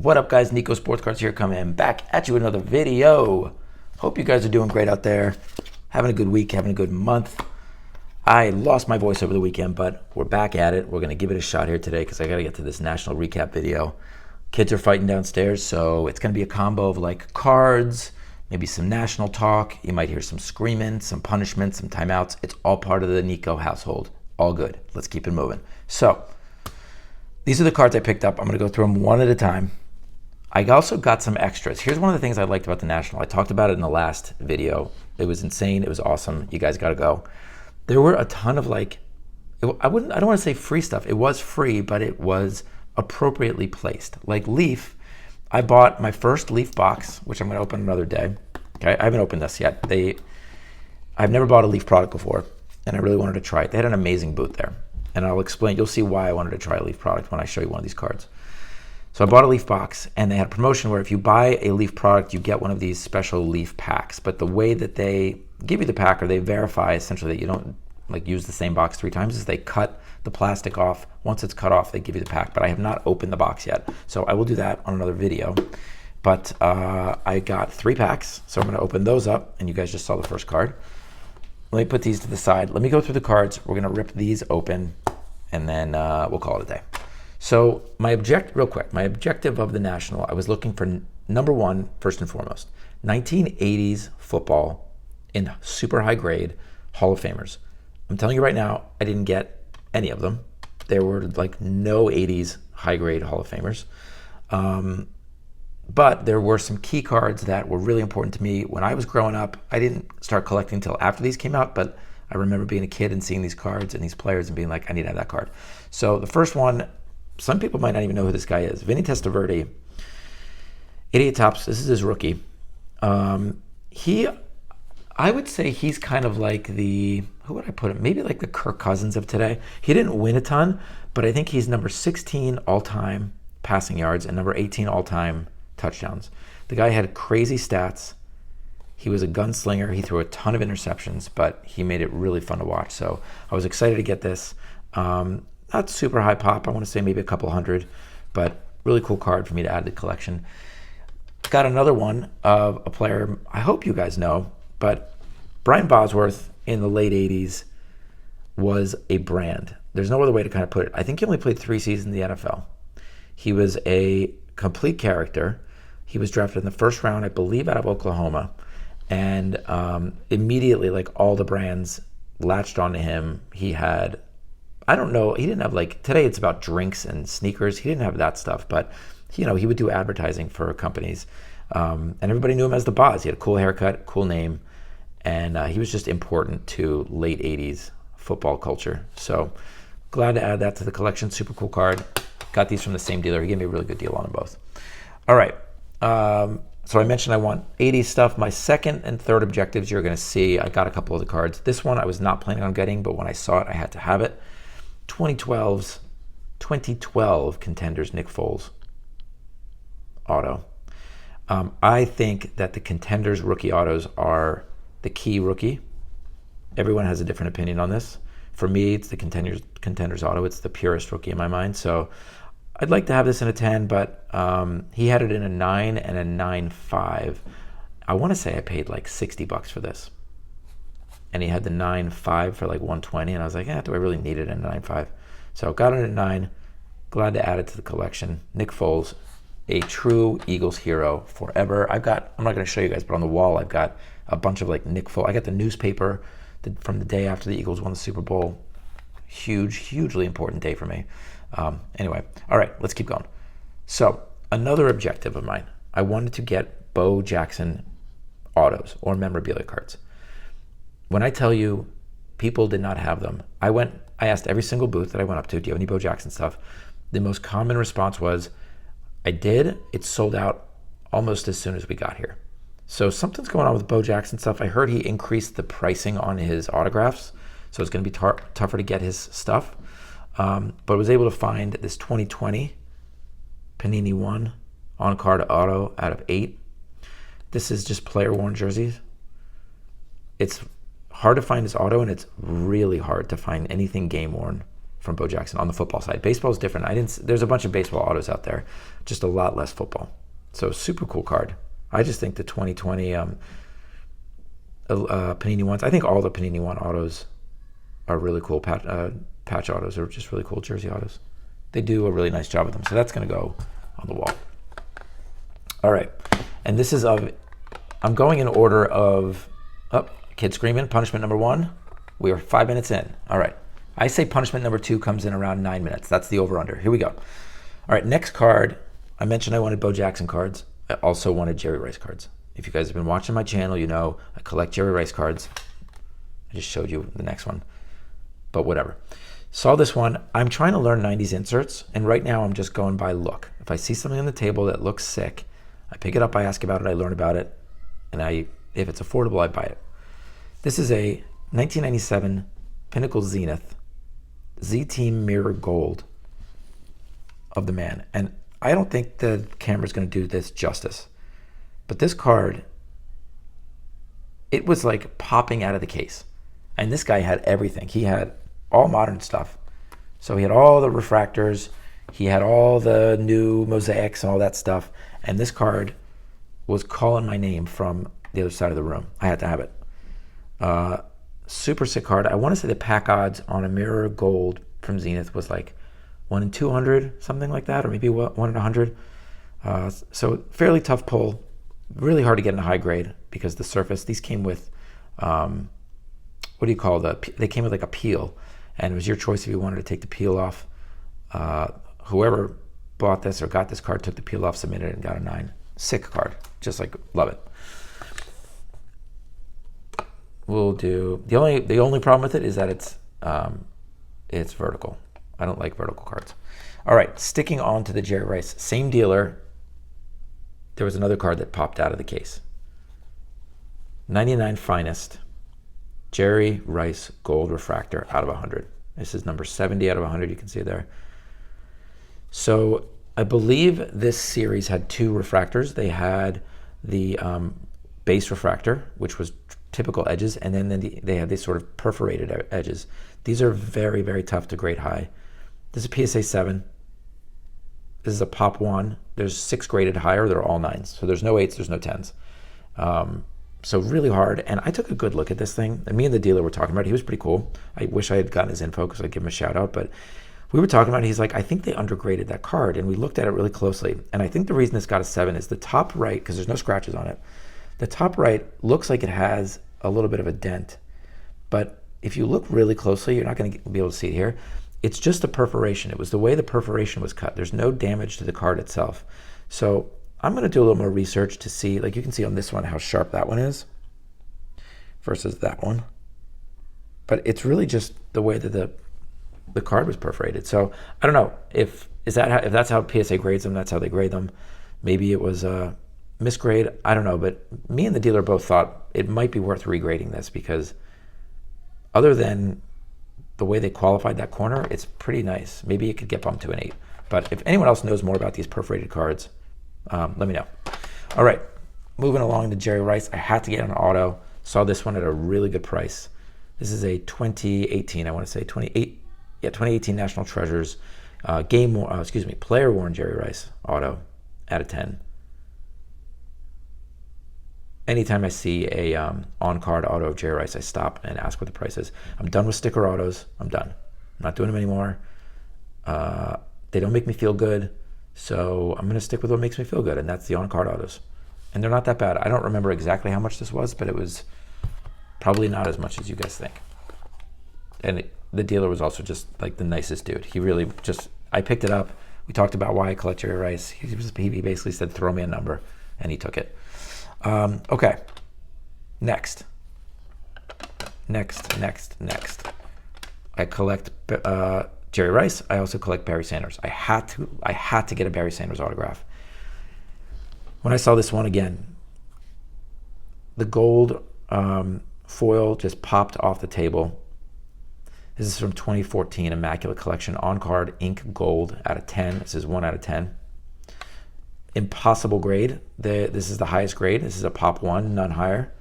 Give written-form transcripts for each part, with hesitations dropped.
What up, guys? Nico Sportscards here, coming back at you with another video. Hope you guys are doing great out there. Having a good week, having a good month. I lost my voice over the weekend, but we're back at it. We're going to give it a shot here today because I got to get to this national recap video. Kids are fighting downstairs, so it's going to be a combo of like cards, maybe some national talk. You might hear some screaming, some punishments, some timeouts. It's all part of the Nico household. All good. Let's keep it moving. So these are the cards I picked up. I'm going to go through them one at a time. I also got some extras. Here's one of the things I liked about the National. I talked about it in the last video. It was insane. It was awesome. You guys got to go. There were a ton of I don't want to say free stuff. It was free, but it was appropriately placed. Like Leaf, I bought my first Leaf box, which I'm going to open another day. Okay, I haven't opened this yet. I've never bought a Leaf product before, and I really wanted to try it. They had an amazing booth there. And I'll explain, you'll see why I wanted to try a Leaf product when I show you one of these cards. So I bought a Leaf box, and they had a promotion where if you buy a Leaf product, you get one of these special Leaf packs. But the way that they give you the pack, or they verify essentially that you don't use the same box 3 times, is they cut the plastic off. Once it's cut off, they give you the pack. But I have not opened the box yet, so I will do that on another video. But I got 3 packs, so I'm going to open those up, and you guys just saw the first card. Let me put these to the side. Let me go through the cards. We're going to rip these open, and then we'll call it a day. So my objective of the National, I was looking for number one, first and foremost, 1980s football in super high grade Hall of Famers. I'm telling you right now, I didn't get any of them. There were no 80s high grade Hall of Famers. But there were some key cards that were really important to me when I was growing up. I didn't start collecting until after these came out, but I remember being a kid and seeing these cards and these players and being like, I need to have that card. So the first one, some people might not even know who this guy is. Vinny Testaverde, 88 Topps. This is his rookie. I would say he's kind of like who would I put him? Maybe like the Kirk Cousins of today. He didn't win a ton, but I think he's number 16 all-time passing yards and number 18 all-time touchdowns. The guy had crazy stats. He was a gunslinger. He threw a ton of interceptions, but he made it really fun to watch. So I was excited to get this. Not super high pop. I want to say maybe a couple hundred, but really cool card for me to add to the collection. Got another one of a player I hope you guys know, but Brian Bosworth in the late 80s was a brand. There's no other way to kind of put it. I think he only played 3 seasons in the NFL. He was a complete character. He was drafted in the first round, I believe, out of Oklahoma. And immediately, all the brands latched onto him. He had, I don't know, he didn't have today it's about drinks and sneakers. He didn't have that stuff, but he would do advertising for companies. And everybody knew him as the Boz. He had a cool haircut, cool name, and he was just important to late 80s football culture. So glad to add that to the collection. Super cool card. Got these from the same dealer. He gave me a really good deal on them both. All right. So I mentioned I want 80s stuff. My second and third objectives you're going to see. I got a couple of the cards. This one I was not planning on getting, but when I saw it, I had to have it. 2012 Contenders Nick Foles auto. I think that the Contenders rookie autos are the key rookie. Everyone has a different opinion on this. For me, it's the Contenders auto. It's the purest rookie in my mind. So I'd like to have this in a 10, but he had it in a 9 and a 9.5. I want to say I paid $60 for this. And he had the 9.5 for $120, and I was like, do I really need it in a 9.5? So got it at 9. Glad to add it to the collection. Nick Foles, a true Eagles hero forever. I'm not going to show you guys, but on the wall I've got a bunch of Nick Foles. I got the newspaper from the day after the Eagles won the Super Bowl. Hugely important day for me. Anyway, all right, let's keep going. So another objective of mine, I wanted to get Bo Jackson autos or memorabilia cards. When I tell you people did not have them, I asked every single booth that I went up to, do you have any Bo Jackson stuff? The most common response was, I did. It sold out almost as soon as we got here. So something's going on with Bo Jackson stuff. I heard he increased the pricing on his autographs, so it's going to be tougher to get his stuff. But I was able to find this 2020 Panini 1 on-card auto out of 8. This is just player-worn jerseys. It's hard to find this auto, and it's really hard to find anything game-worn from Bo Jackson on the football side. Baseball is different. There's a bunch of baseball autos out there, just a lot less football. So super cool card. I just think the 2020 Panini ones, I think all the Panini one autos are really cool. Patch autos are just really cool jersey autos. They do a really nice job with them. So that's going to go on the wall. All right. And this is I'm going in order of, kid screaming, punishment number 1. We are 5 minutes in. All right. I say punishment number 2 comes in around 9 minutes. That's the over-under. Here we go. All right, next card. I mentioned I wanted Bo Jackson cards. I also wanted Jerry Rice cards. If you guys have been watching my channel, you know I collect Jerry Rice cards. I just showed you the next one, but whatever. Saw this one. I'm trying to learn 90s inserts, and right now I'm just going by look. If I see something on the table that looks sick, I pick it up, I ask about it, I learn about it, and if it's affordable, I buy it. This is a 1997 Pinnacle Zenith Z-Team Mirror Gold of the man. And I don't think the camera's going to do this justice. But this card, it was like popping out of the case. And this guy had everything. He had all modern stuff. So he had all the refractors. He had all the new mosaics and all that stuff. And this card was calling my name from the other side of the room. I had to have it. Super sick card. I want to say the pack odds on a mirror gold from Zenith was like 1 in 200, something like that, or maybe 1 in 100. So fairly tough pull. Really hard to get in a high grade because the surface. These came with, what do you call they came with like a peel, and it was your choice if you wanted to take the peel off. Whoever bought this or got this card took the peel off, submitted it, and got a 9. Sick card. Just like love it. We'll do the only problem with it is that it's vertical. I don't like vertical cards. All right, sticking on to the Jerry Rice, same dealer. There was another card that popped out of the case. 99 Finest Jerry Rice Gold Refractor out of 100. This is number 70 out of 100. You can see there. So I believe this series had 2 refractors. They had the base refractor, which was typical edges, and then they had these sort of perforated edges. These are very, very tough to grade high. This is a PSA 7. This is a Pop 1. There's 6 graded higher. They're all 9s. So there's no 8s, there's no 10s. So really hard. And I took a good look at this thing. And me and the dealer were talking about it. He was pretty cool. I wish I had gotten his info because I'd give him a shout out. But we were talking about it. He's like, I think they undergraded that card. And we looked at it really closely. And I think the reason it's got a 7 is the top right, because there's no scratches on it. The top right looks like it has a little bit of a dent. But if you look really closely, you're not going to be able to see it here. It's just a perforation. It was the way the perforation was cut. There's no damage to the card itself. So I'm going to do a little more research to see, like you can see on this one, how sharp that one is versus that one. But it's really just the way that the card was perforated. So I don't know if that's how PSA grades them. That's how they grade them. Maybe it was a misgrade. I don't know. But me and the dealer both thought it might be worth regrading this because other than the way they qualified that corner, it's pretty nice. Maybe it could get bumped to an 8. But if anyone else knows more about these perforated cards, let me know. All right, moving along to Jerry Rice. I had to get an auto. Saw this one at a really good price. This is a 2018, I want to say 2018 National Treasures player worn Jerry Rice auto out of 10. Anytime I see a on-card auto of Jerry Rice, I stop and ask what the price is. I'm done with sticker autos. I'm done. I'm not doing them anymore. They don't make me feel good, so I'm going to stick with what makes me feel good, and that's the on-card autos. And they're not that bad. I don't remember exactly how much this was, but it was probably not as much as you guys think. And the dealer was also just like the nicest dude. He really just, I picked it up. We talked about why I collect Jerry Rice. He basically said, throw me a number, and he took it. Okay, next. I collect Jerry Rice. I also collect Barry Sanders. I had to get a Barry Sanders autograph. When I saw this one again, the gold foil just popped off the table. This is from 2014 Immaculate Collection on-card ink gold out of 10. This is 1 out of 10. Impossible grade. This is the highest grade. This is a Pop 1, none higher.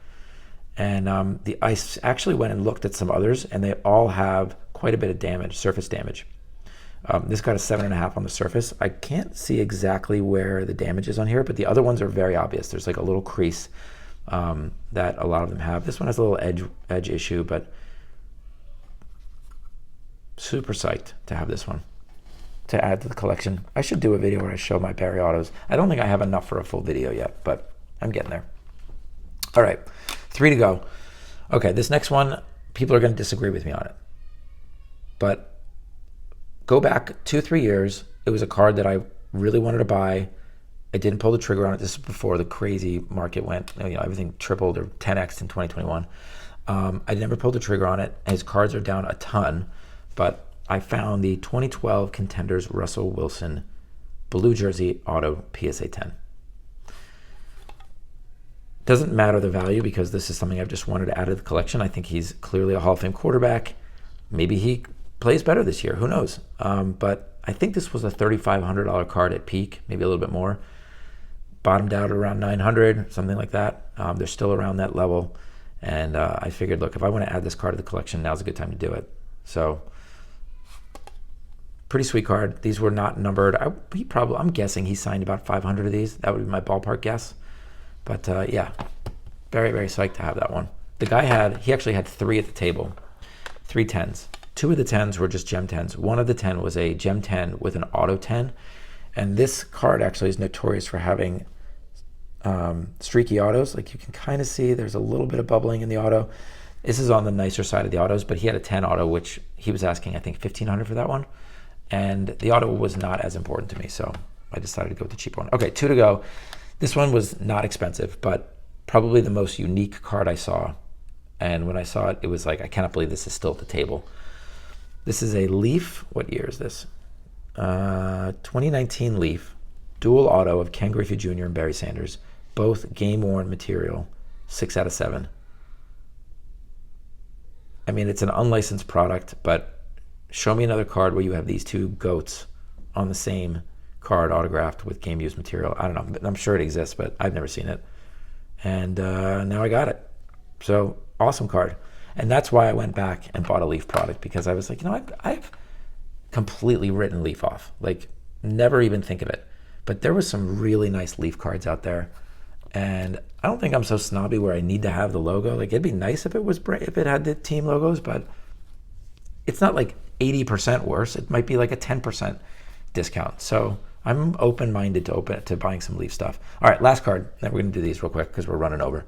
And I actually went and looked at some others, and they all have quite a bit of damage, surface damage. This got a 7.5 on the surface. I can't see exactly where the damage is on here, but the other ones are very obvious. There's like a little crease that a lot of them have. This one has a little edge issue, but super psyched to have this one to add to the collection. I should do a video where I show my Barry autos. I don't think I have enough for a full video yet, but I'm getting there. All right, 3 to go. Okay, this next one, people are going to disagree with me on it, but go back 2-3 years. It was a card that I really wanted to buy. I didn't pull the trigger on it. This is before the crazy market went, everything tripled or 10x in 2021. I never pulled the trigger on it. His cards are down a ton, but I found the 2012 Contenders Russell Wilson blue jersey auto PSA 10. Doesn't matter the value because this is something I've just wanted to add to the collection. I think he's clearly a Hall of Fame quarterback. Maybe he plays better this year. Who knows? But I think this was a $3,500 card at peak, maybe a little bit more. Bottomed out around 900, something like that. They're still around that level. And I figured, look, if I want to add this card to the collection, now's a good time to do it. So pretty sweet card. These were not numbered. I'm guessing he signed about 500 of these. That would be my ballpark guess. But yeah, very, very psyched to have that one. The guy he actually had 3 at the table, 3 10s. 2 of the 10s were just gem 10s. One of the 10 was a gem 10 with an auto 10. And this card actually is notorious for having streaky autos. Like you can kind of see there's a little bit of bubbling in the auto. This is on the nicer side of the autos, but he had a 10 auto, which he was asking, I think, $1,500 for that one. And the auto was not as important to me, so I decided to go with the cheaper one. Okay, 2 to go. This one was not expensive, but probably the most unique card I saw. And when I saw it, it was like, I cannot believe this is still at the table. This is a Leaf. What year is this? 2019 Leaf. Dual auto of Ken Griffey Jr. and Barry Sanders. Both game-worn material. 6 out of 7. I mean, it's an unlicensed product, but show me another card where you have these 2 GOATs on the same card autographed with game-used material. I don't know. I'm sure it exists, but I've never seen it. And now I got it. So, awesome card. And that's why I went back and bought a Leaf product, because I was like, I've completely written Leaf off. Like, never even think of it. But there was some really nice Leaf cards out there. And I don't think I'm so snobby where I need to have the logo. Like, it'd be nice if it had the team logos, but it's not like 80% worse. It might be like a 10% discount. So I'm open-minded to buying some Leaf stuff. All right, last card. Then we're going to do these real quick because we're running over.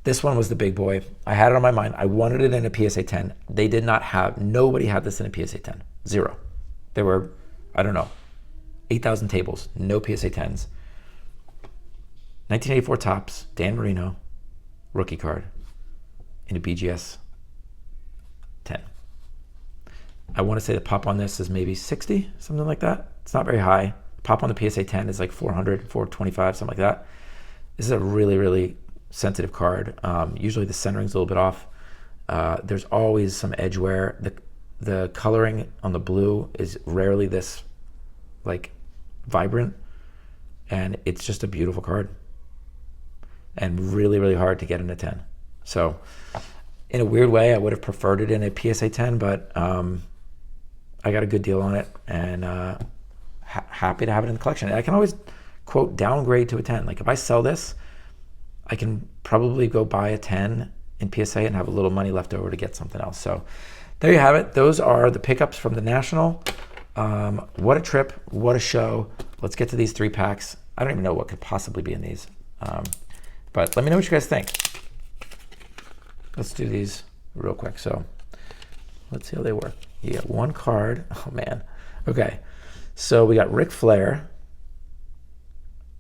This one was the big boy. I had it on my mind. I wanted it in a PSA 10. They did not nobody had this in a PSA 10. 0. There were, I don't know, 8,000 tables. No PSA 10s. 1984 Topps, Dan Marino, rookie card in a BGS 10. I want to say the pop on this is maybe 60, something like that. It's not very high. Pop on the PSA 10 is like 400, 425, something like that. This is a really, really sensitive card. Usually the centering's a little bit off. There's always some edge wear. The coloring on the blue is rarely this like vibrant, and it's just a beautiful card and really, really hard to get in a 10. So in a weird way, I would have preferred it in a PSA 10, but I got a good deal on it, and happy to have it in the collection. And I can always, quote, downgrade to a 10. Like if I sell this, I can probably go buy a 10 in PSA and have a little money left over to get something else. So there you have it. Those are the pickups from the National. What a trip. What a show. Let's get to these 3 packs. I don't even know what could possibly be in these. But let me know what you guys think. Let's do these real quick. So let's see how they work. You got 1 card. Oh, man. Okay. So we got Ric Flair.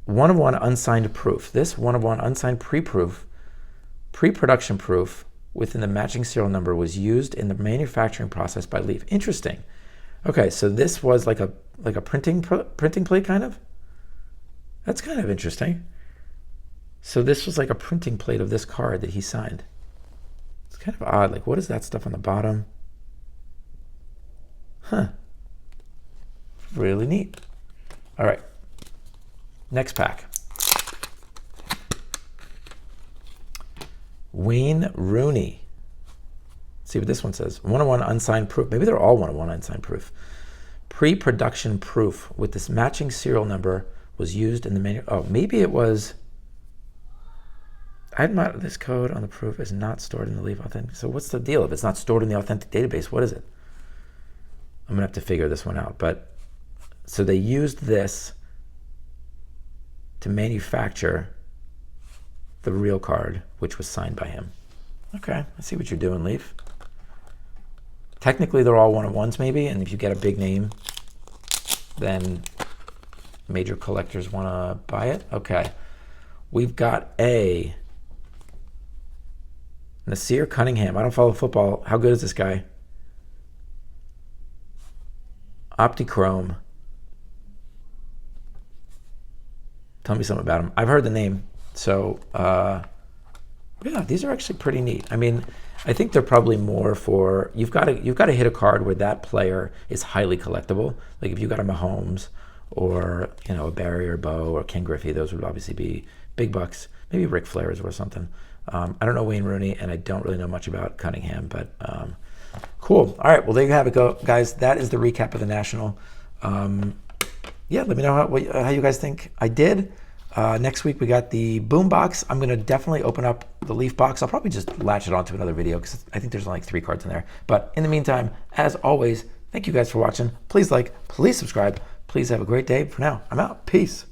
1 of 1 unsigned proof. This 1 of 1 unsigned pre-production proof within the matching serial number was used in the manufacturing process by Leaf. Interesting. Okay, so this was like a printing plate kind of. That's kind of interesting. So this was like a printing plate of this card that he signed. It's kind of odd. Like, what is that stuff on the bottom? Huh. Really neat. All right. Next pack. Wayne Rooney. Let's see what this one says. 101 unsigned proof. Maybe they're all 101 unsigned proof. Pre-production proof with this matching serial number was used in the menu. Oh, maybe it was. This code on the proof is not stored in the Leaf Authentic. So what's the deal? If it's not stored in the Authentic database, what is it? I'm gonna have to figure this one out. But so they used this to manufacture the real card, which was signed by him. Okay, I see what you're doing, Leaf. Technically, they're all 101s maybe, and if you get a big name, then major collectors want to buy it. Okay, we've got a Nasir Cunningham. I don't follow football. How good is this guy? Optichrome. Tell me something about him. I've heard the name. So, yeah, these are actually pretty neat. I mean, I think they're probably more for, you've got to hit a card where that player is highly collectible. Like if you got a Mahomes or, you know, a Barry or Bo or Ken Griffey, those would obviously be big bucks. Maybe Ric Flair's or something. I don't know Wayne Rooney, and I don't really know much about Cunningham, but cool. All right, well, there you have it, guys. That is the recap of the National. Yeah, let me know how you guys think I did. Next week we got the boombox. I'm going to definitely open up the Leaf box. I'll probably just latch it onto another video because I think there's only like 3 cards in there. But in the meantime, as always, thank you guys for watching. Please like, please subscribe. Please have a great day. For now, I'm out. Peace.